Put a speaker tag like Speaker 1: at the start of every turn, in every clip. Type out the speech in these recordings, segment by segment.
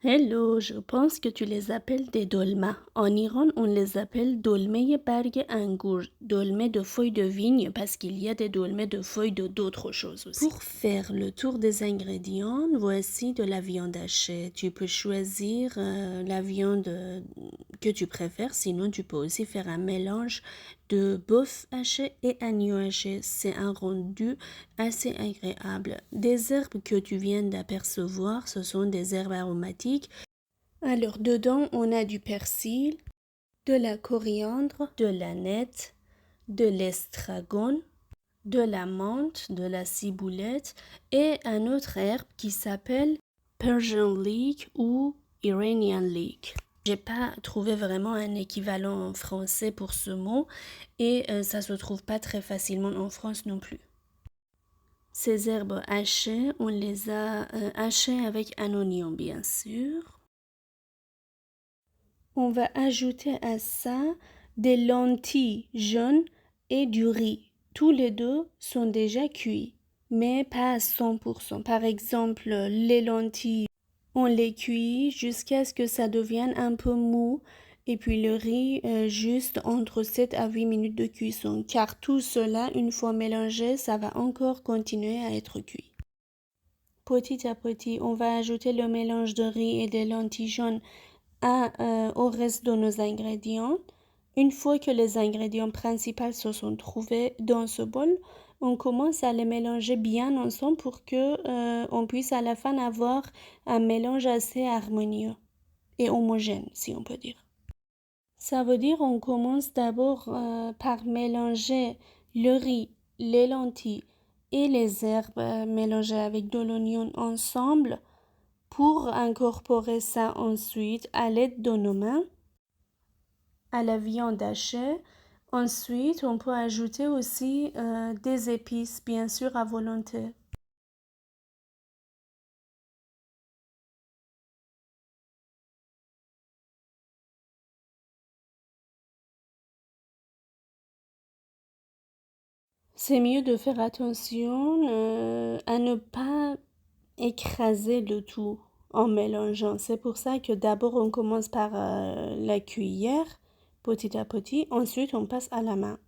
Speaker 1: Hello, je pense que tu les appelles des dolmas. En Iran, on les appelle dolmeh berg angour, dolmens de feuilles de vigne, parce qu'il y a des dolmens de feuilles de d'autres choses aussi. Pour faire le tour des ingrédients, voici de la viande hachée. Tu peux choisir la viande que tu préfères, sinon tu peux aussi faire un mélange de bœuf haché et agneau haché. C'est un rendu assez agréable. Des herbes que tu viens d'apercevoir, ce sont des herbes aromatiques. Alors dedans, on a du persil, de la coriandre, de l'aneth, de l'estragon, de la menthe, de la ciboulette et un autre herbe qui s'appelle Persian leek ou Iranian leek. J'ai pas trouvé vraiment un équivalent en français pour ce mot et ça se trouve pas très facilement en France non plus. Ces herbes hachées, on les a hachées avec un oignon bien sûr. On va ajouter à ça des lentilles jaunes et du riz. Tous les deux sont déjà cuits, mais pas à 100%. Par exemple, les lentilles, on les cuit jusqu'à ce que ça devienne un peu mou. Et puis le riz, juste entre 7 à 8 minutes de cuisson. Car tout cela, une fois mélangé, ça va encore continuer à être cuit. Petit à petit, on va ajouter le mélange de riz et des lentilles jaunes au reste de nos ingrédients. Une fois que les ingrédients principaux se sont trouvés dans ce bol, on commence à les mélanger bien ensemble pour que on puisse à la fin avoir un mélange assez harmonieux et homogène, si on peut dire. Ça veut dire on commence d'abord par mélanger le riz, les lentilles et les herbes mélangées avec de l'oignon ensemble pour incorporer ça ensuite à l'aide de nos mains à la viande hachée. Ensuite, on peut ajouter aussi des épices, bien sûr, à volonté. C'est mieux de faire attention à ne pas écraser le tout en mélangeant. C'est pour ça que d'abord on commence par la cuillère, petit à petit, ensuite on passe à la main.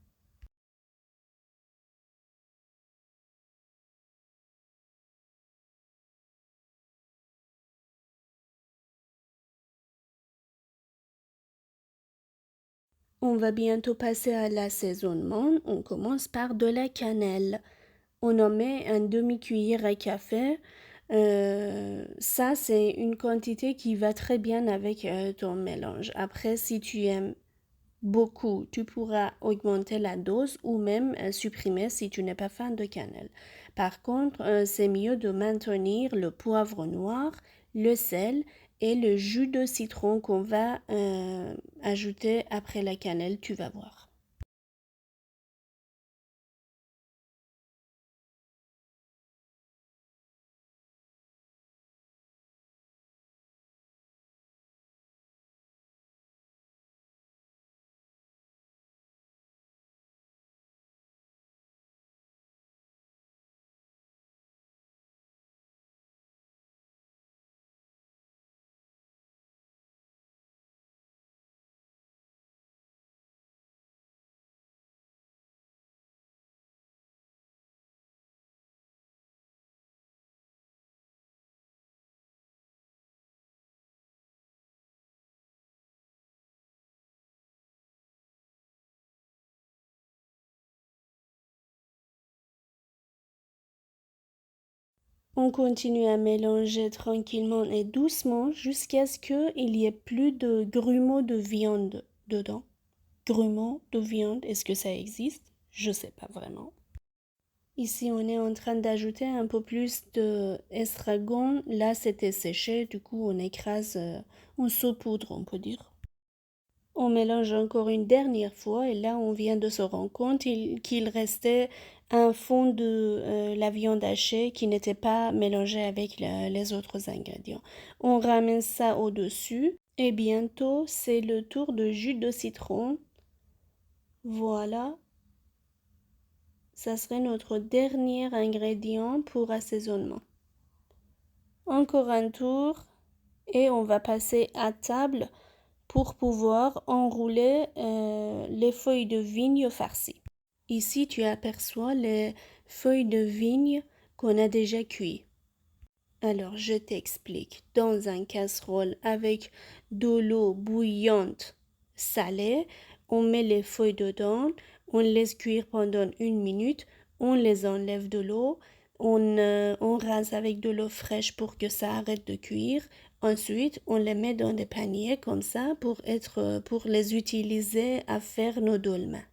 Speaker 1: On va bientôt passer à l'assaisonnement. On commence par de la cannelle. On en met un demi-cuillère à café. Ça, c'est une quantité qui va très bien avec ton mélange. Après, si tu aimes beaucoup, tu pourras augmenter la dose ou même supprimer si tu n'es pas fan de cannelle. Par contre, c'est mieux de maintenir le poivre noir, le sel et le jus de citron qu'on va ajouter après la cannelle, tu vas voir. On continue à mélanger tranquillement et doucement jusqu'à ce qu'il n'y ait plus de grumeaux de viande dedans. Grumeaux de viande, est-ce que ça existe? Je sais pas vraiment. Ici, on est en train d'ajouter un peu plus de estragon. Là, c'était séché, du coup, on écrase, on saupoudre, on peut dire. On mélange encore une dernière fois et là, on vient de se rendre compte qu'il restait un fond de la viande hachée qui n'était pas mélangé avec les autres ingrédients. On ramène ça au-dessus et bientôt, c'est le tour de jus de citron. Voilà, ça serait notre dernier ingrédient pour assaisonnement. Encore un tour et on va passer à table pour pouvoir enrouler les feuilles de vigne farcies. Ici, tu aperçois les feuilles de vigne qu'on a déjà cuites. Alors, je t'explique. Dans un casserole avec de l'eau bouillante salée, on met les feuilles dedans, on laisse cuire pendant 1 minute, on les enlève de l'eau, on rase avec de l'eau fraîche pour que ça arrête de cuire. Ensuite, on les met dans des paniers comme ça pour les utiliser à faire nos dolmens.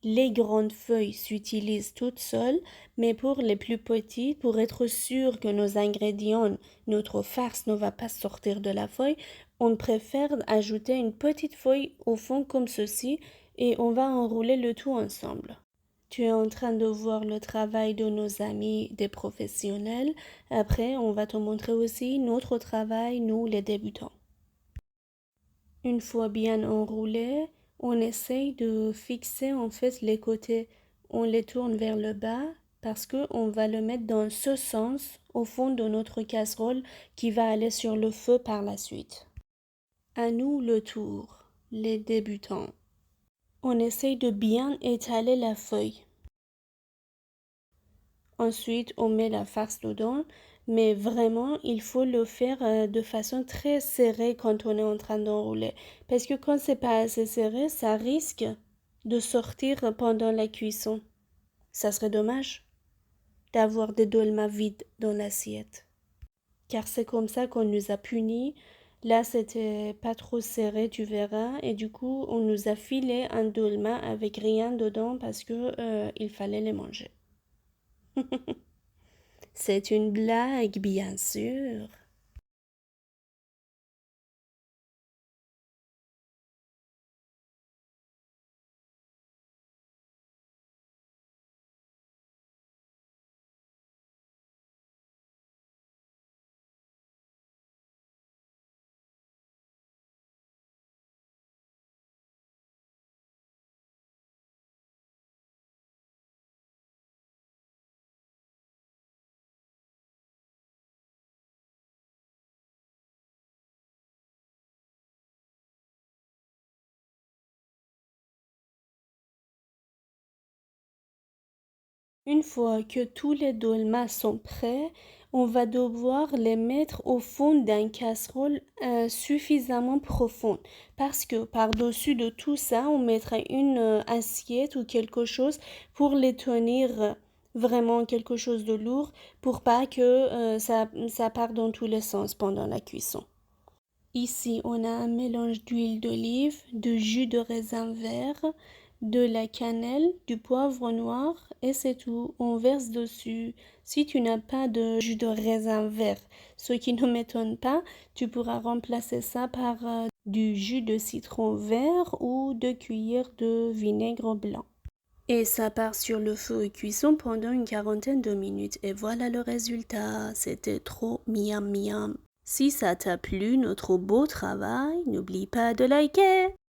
Speaker 1: Les grandes feuilles s'utilisent toutes seules, mais pour les plus petites, pour être sûr que nos ingrédients, notre farce ne va pas sortir de la feuille, on préfère ajouter une petite feuille au fond comme ceci et on va enrouler le tout ensemble. Tu es en train de voir le travail de nos amis des professionnels. Après, on va te montrer aussi notre travail, nous les débutants. Une fois bien enroulé, on essaye de fixer en fait les côtés. On les tourne vers le bas parce qu'on va le mettre dans ce sens au fond de notre casserole qui va aller sur le feu par la suite. À nous le tour, les débutants. On essaye de bien étaler la feuille. Ensuite, on met la farce dedans, mais vraiment, il faut le faire de façon très serrée quand on est en train d'enrouler. Parce que quand c'est pas assez serré, ça risque de sortir pendant la cuisson. Ça serait dommage d'avoir des dolmas vides dans l'assiette. Car c'est comme ça qu'on nous a punis. Là, c'était pas trop serré, tu verras. Et du coup, on nous a filé un dolma avec rien dedans parce que il fallait les manger. C'est une blague, bien sûr. Une fois que tous les dolmas sont prêts, on va devoir les mettre au fond d'un casserole suffisamment profond parce que par-dessus de tout ça, on mettra une assiette ou quelque chose pour les tenir vraiment quelque chose de lourd pour pas que ça parte dans tous les sens pendant la cuisson. Ici, on a un mélange d'huile d'olive, de jus de raisin vert, de la cannelle, du poivre noir et c'est tout. On verse dessus. Si tu n'as pas de jus de raisin vert, ce qui ne m'étonne pas, tu pourras remplacer ça par du jus de citron vert ou 2 cuillères de vinaigre blanc. Et ça part sur le feu et cuisson pendant une quarantaine de minutes. Et voilà le résultat. C'était trop miam miam. Si ça t'a plu, notre beau travail, n'oublie pas de liker.